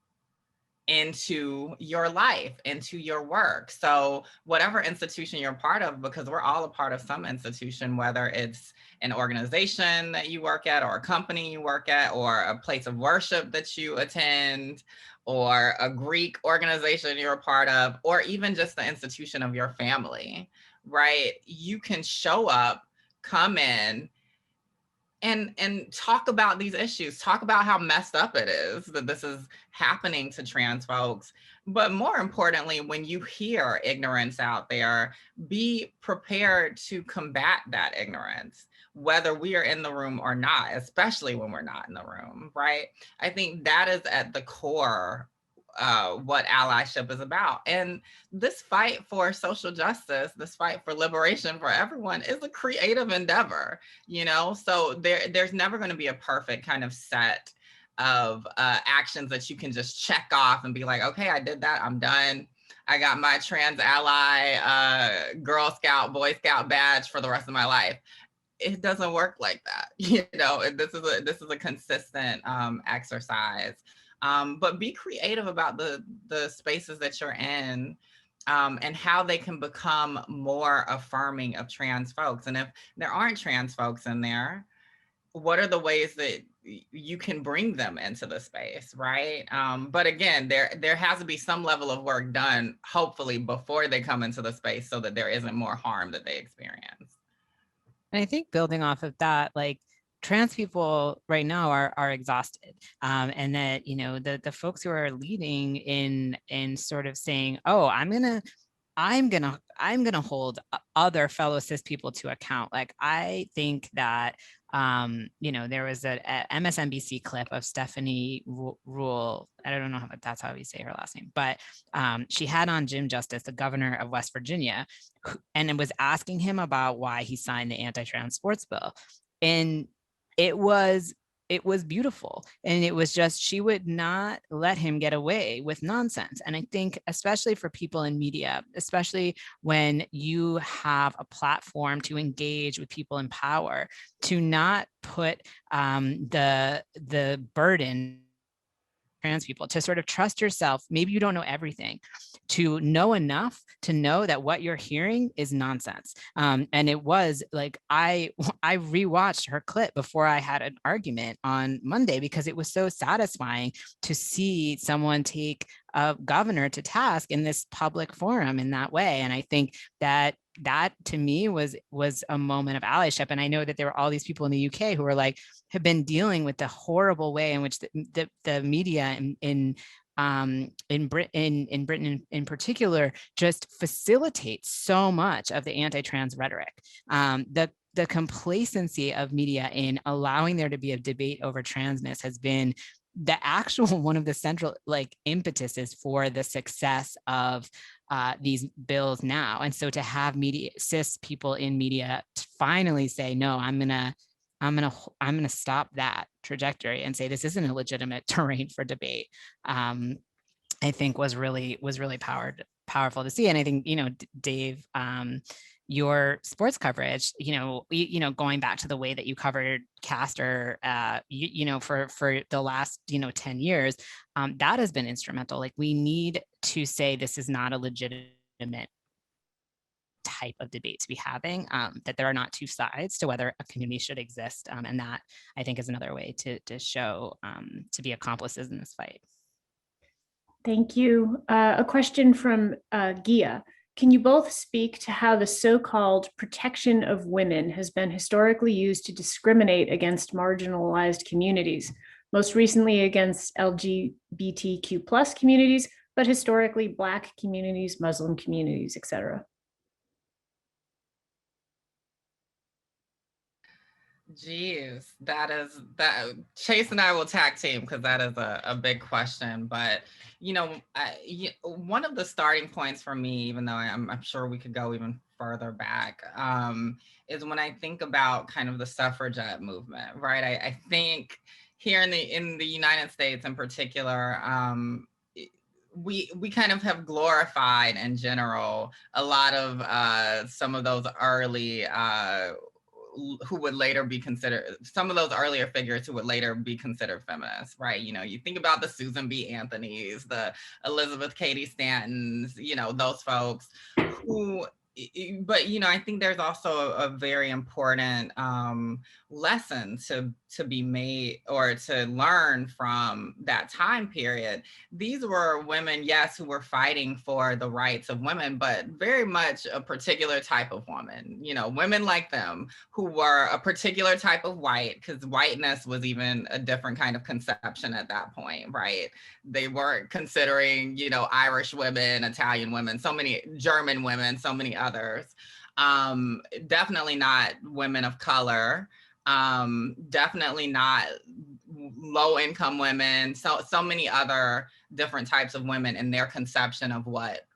into your life, into your work. So whatever institution you're part of, because we're all a part of some institution, whether it's an organization that you work at or a company you work at or a place of worship that you attend or a Greek organization you're a part of, or even just the institution of your family, right? You can show up, come in, and talk about these issues, talk about how messed up it is that this is happening to trans folks. But more importantly, when you hear ignorance out there, be prepared to combat that ignorance, whether we are in the room or not, especially when we're not in the room, right? I think that is at the core what allyship is about. And this fight for social justice, this fight for liberation for everyone is a creative endeavor, you know? So there's never going to be a perfect kind of set of actions that you can just check off and be like, okay, I did that, I'm done. I got my trans ally, Girl Scout, Boy Scout badge for the rest of my life. It doesn't work like that, you know. This is a consistent exercise. But be creative about the spaces that you're in and how they can become more affirming of trans folks. And if there aren't trans folks in there, what are the ways that you can bring them into the space, right? But again, there has to be some level of work done, hopefully, before they come into the space so that there isn't more harm that they experience. And I think building off of that, like trans people right now are exhausted, and that, you know, the folks who are leading in sort of saying, oh, I'm gonna hold other fellow cis people to account. Like I think that you know, there was a MSNBC clip of Stephanie Ruhle. I don't know if that's how you say her last name, but she had on Jim Justice, the governor of West Virginia, and it was asking him about why he signed the anti-trans sports bill. And it was beautiful. And it was just, she would not let him get away with nonsense. And I think, especially for people in media, especially when you have a platform to engage with people in power, to not put the burden trans people, to sort of trust yourself. Maybe you don't know everything, to know enough to know that what you're hearing is nonsense. And it was like, I rewatched her clip before I had an argument on Monday, because it was so satisfying to see someone take a governor to task in this public forum in that way. And I think that to me was a moment of allyship. And I know that there were all these people in the UK who were like, have been dealing with the horrible way in which the media in Britain in particular just facilitates so much of the anti-trans rhetoric. The complacency of media in allowing there to be a debate over transness has been the actual one of the central like impetuses for the success of these bills now. And so to have cis people in media to finally say, no, I'm I'm gonna stop that trajectory and say this isn't a legitimate terrain for debate. I think was really powerful to see. And I think, Dave, your sports coverage, going back to the way that you covered Castor, for the last, 10 years, that has been instrumental. Like, we need to say this is not a legitimate type of debate to be having, that there are not two sides to whether a community should exist. And that, I think, is another way to show, to be accomplices in this fight. Thank you. A question from Gia. Can you both speak to how the so-called protection of women has been historically used to discriminate against marginalized communities, most recently against LGBTQ plus communities, but historically Black communities, Muslim communities, etc.? Geez, that Chase and I will tag team because that is a big question. But, one of the starting points for me, even though I'm sure we could go even further back, is when I think about kind of the suffragette movement, right? I think here in the United States in particular, we kind of have glorified in general a lot of some of those early who would later be considered, some of those earlier figures who would later be considered feminists, right? You think about the Susan B. Anthonys, the Elizabeth Cady Stantons, those folks who, but, I think there's also a very important lesson to be made or to learn from that time period. These were women, yes, who were fighting for the rights of women, but very much a particular type of woman, women like them who were a particular type of white, because whiteness was even a different kind of conception at that point, right? They weren't considering, Irish women, Italian women, so many German women, so many others. Definitely not women of color. Definitely not low-income women. So many other different types of women and their conception of what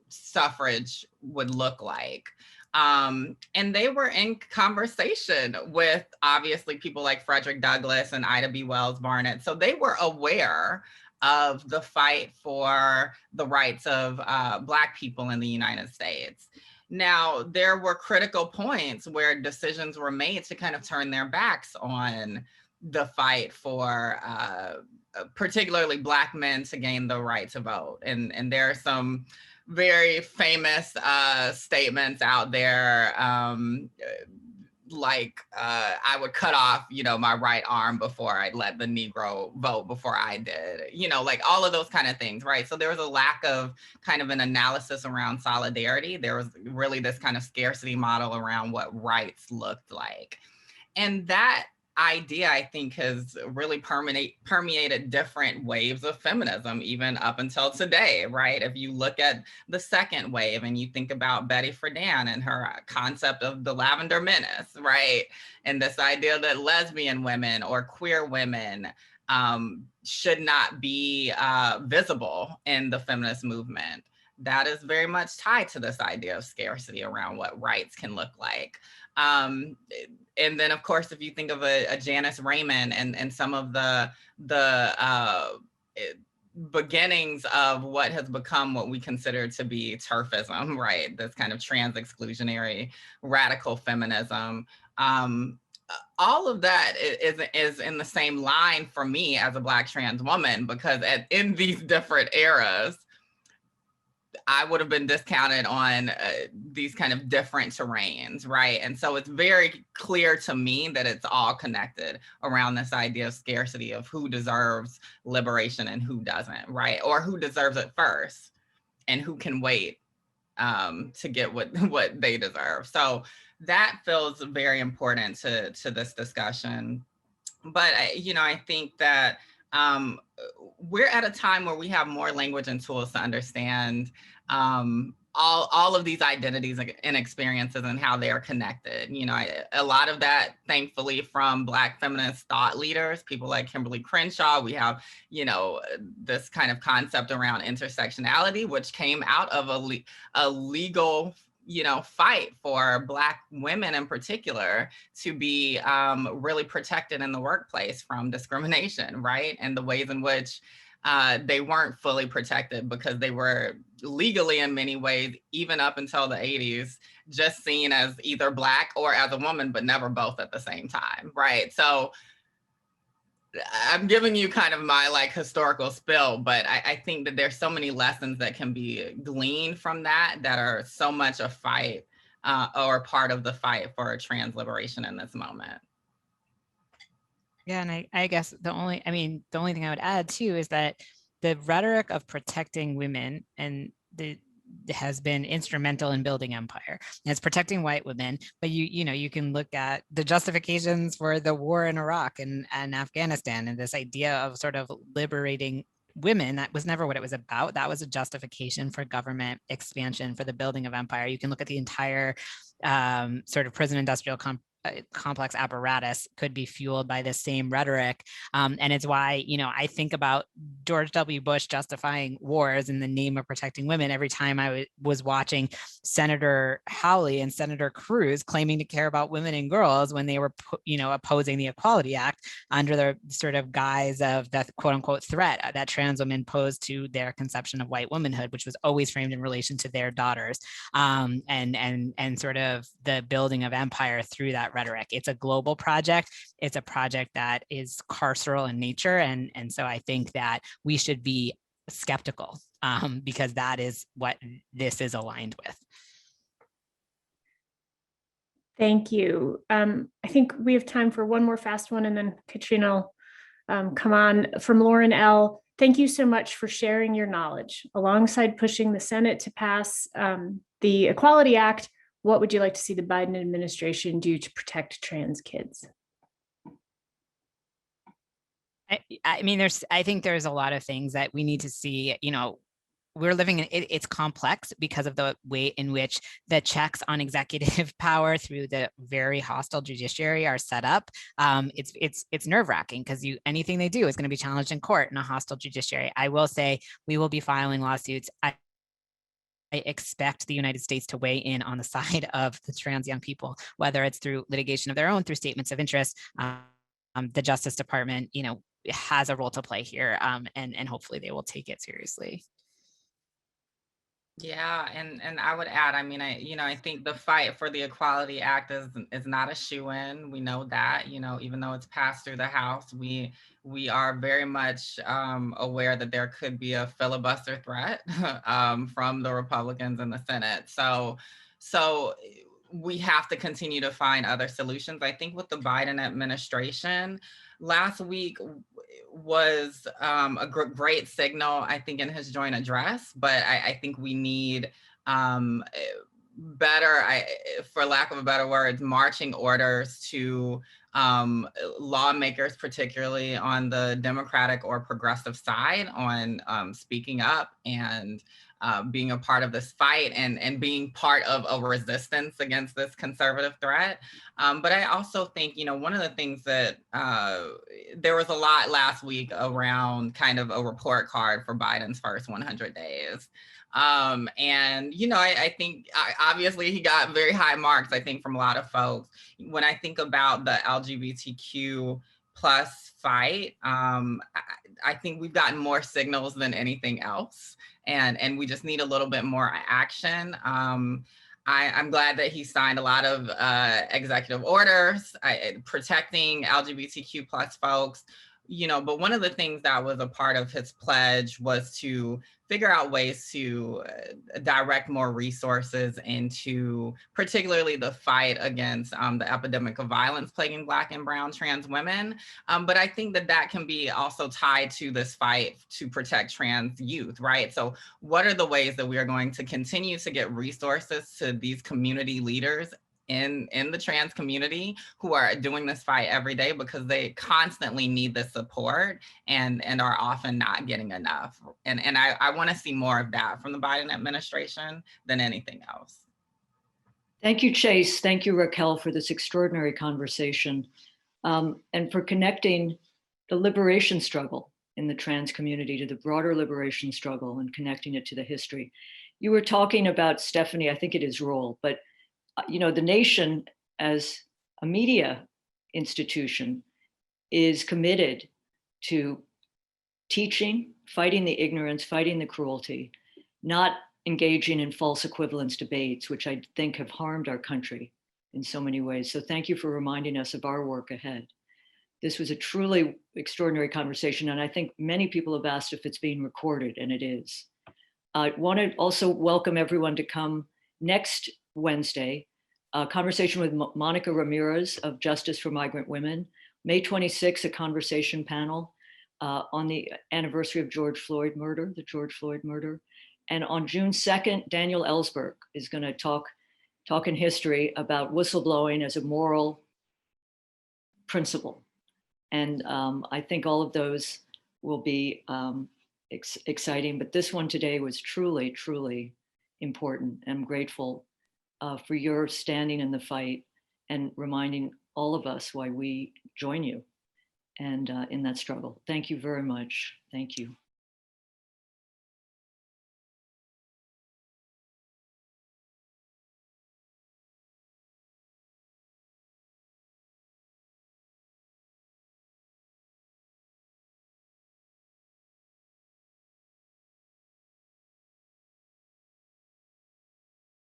suffrage would look like. And they were in conversation with obviously people like Frederick Douglass and Ida B. Wells Barnett. So they were aware of the fight for the rights of Black people in the United States. Now, there were critical points where decisions were made to kind of turn their backs on the fight for particularly Black men to gain the right to vote. And there are some very famous statements out there, like I would cut off, my right arm before I'd let the Negro vote before I did, like all of those kind of things, right? So there was a lack of kind of an analysis around solidarity. There was really this kind of scarcity model around what rights looked like. And that idea, I think, has really permeated different waves of feminism, even up until today, right? If you look at the second wave and you think about Betty Friedan and her concept of the Lavender Menace, right? And this idea that lesbian women or queer women should not be visible in the feminist movement. That is very much tied to this idea of scarcity around what rights can look like. And then, of course, if you think of a Janice Raymond and some of the beginnings of what has become what we consider to be TERFism, right? This kind of trans-exclusionary radical feminism. All of that is in the same line for me as a Black trans woman, because in these different eras, I would have been discounted on these kind of different terrains, right? And so it's very clear to me that it's all connected around this idea of scarcity of who deserves liberation and who doesn't, right? Or who deserves it first and who can wait to get what they deserve. So that feels very important to this discussion. But I think that we're at a time where we have more language and tools to understand all of these identities and experiences and how they are connected. A lot of that, thankfully, from Black feminist thought leaders, people like Kimberly Crenshaw. We have, this kind of concept around intersectionality, which came out of a legal fight for Black women in particular to be really protected in the workplace from discrimination, right? And the ways in which they weren't fully protected because they were legally in many ways, even up until the 80s, just seen as either Black or as a woman, but never both at the same time, right? So I'm giving you kind of my like historical spill, but I think that there's so many lessons that can be gleaned from that are so much a fight or part of the fight for trans liberation in this moment. Yeah, and I guess the only thing I would add too is that the rhetoric of protecting women has been instrumental in building empire. And it's protecting white women, but you can look at the justifications for the war in Iraq and Afghanistan, and this idea of sort of liberating women. That was never what it was about. That was a justification for government expansion, for the building of empire. You can look at the entire sort of prison industrial complex apparatus could be fueled by this same rhetoric. And it's why, I think about George W. Bush justifying wars in the name of protecting women every time I was watching Senator Hawley and Senator Cruz claiming to care about women and girls when they were, opposing the Equality Act under the sort of guise of the quote unquote threat that trans women posed to their conception of white womanhood, which was always framed in relation to their daughters, and sort of the building of empire through that rhetoric. It's a global project. It's a project that is carceral in nature. And so I think that we should be skeptical because that is what this is aligned with. Thank you. I think we have time for one more fast one, and then Katrina will come on. From Lauren L. Thank you so much for sharing your knowledge. Alongside pushing the Senate to pass the Equality Act, what would you like to see the Biden administration do to protect trans kids? I think there's a lot of things that we need to see. We're living in it's complex because of the way in which the checks on executive power through the very hostile judiciary are set up. It's nerve-wracking because anything they do is going to be challenged in court in a hostile judiciary. I will say we will be filing lawsuits. I expect the United States to weigh in on the side of the trans young people, whether it's through litigation of their own, through statements of interest. The Justice Department, has a role to play here, and hopefully they will take it seriously. Yeah, and I would add, I think the fight for the Equality Act is not a shoo-in. We know that, even though it's passed through the House, we are very much aware that there could be a filibuster threat from the Republicans in the Senate. So we have to continue to find other solutions. I think with the Biden administration, last week was a great signal, I think, in his joint address, but I think we need better, for lack of a better word, marching orders to lawmakers, particularly on the Democratic or progressive side, on speaking up and being a part of this fight and being part of a resistance against this conservative threat. But I also think, one of the things that there was a lot last week around kind of a report card for Biden's first 100 days. And, I think obviously he got very high marks, I think, from a lot of folks. When I think about the LGBTQ plus fight, I think we've gotten more signals than anything else. And we just need a little bit more action. I'm glad that he signed a lot of executive orders protecting LGBTQ plus folks, but one of the things that was a part of his pledge was to figure out ways to direct more resources into particularly the fight against the epidemic of violence plaguing Black and brown trans women. But I think that can be also tied to this fight to protect trans youth, right? So what are the ways that we are going to continue to get resources to these community leaders in the trans community who are doing this fight every day, because they constantly need the support and are often not getting enough. And I want to see more of that from the Biden administration than anything else. Thank you, Chase. Thank you, Raquel, for this extraordinary conversation and for connecting the liberation struggle in the trans community to the broader liberation struggle and connecting it to the history. you were talking about, Stephanie, I think it is role, but the nation as a media institution is committed to teaching, fighting the ignorance, fighting the cruelty, not engaging in false equivalence debates, which I think have harmed our country in so many ways. So thank you for reminding us of our work ahead. This was a truly extraordinary conversation, and I think many people have asked if it's being recorded, and it is. I want to also welcome everyone to come next Wednesday, a conversation with Monica Ramirez of Justice for Migrant Women, May 26th, a conversation panel on the anniversary of the George Floyd murder. And on June 2nd, Daniel Ellsberg is going to talk in history about whistleblowing as a moral principle. And I think all of those will be exciting, but this one today was truly, truly important. I'm grateful for your standing in the fight and reminding all of us why we join you and in that struggle. Thank you very much. Thank you.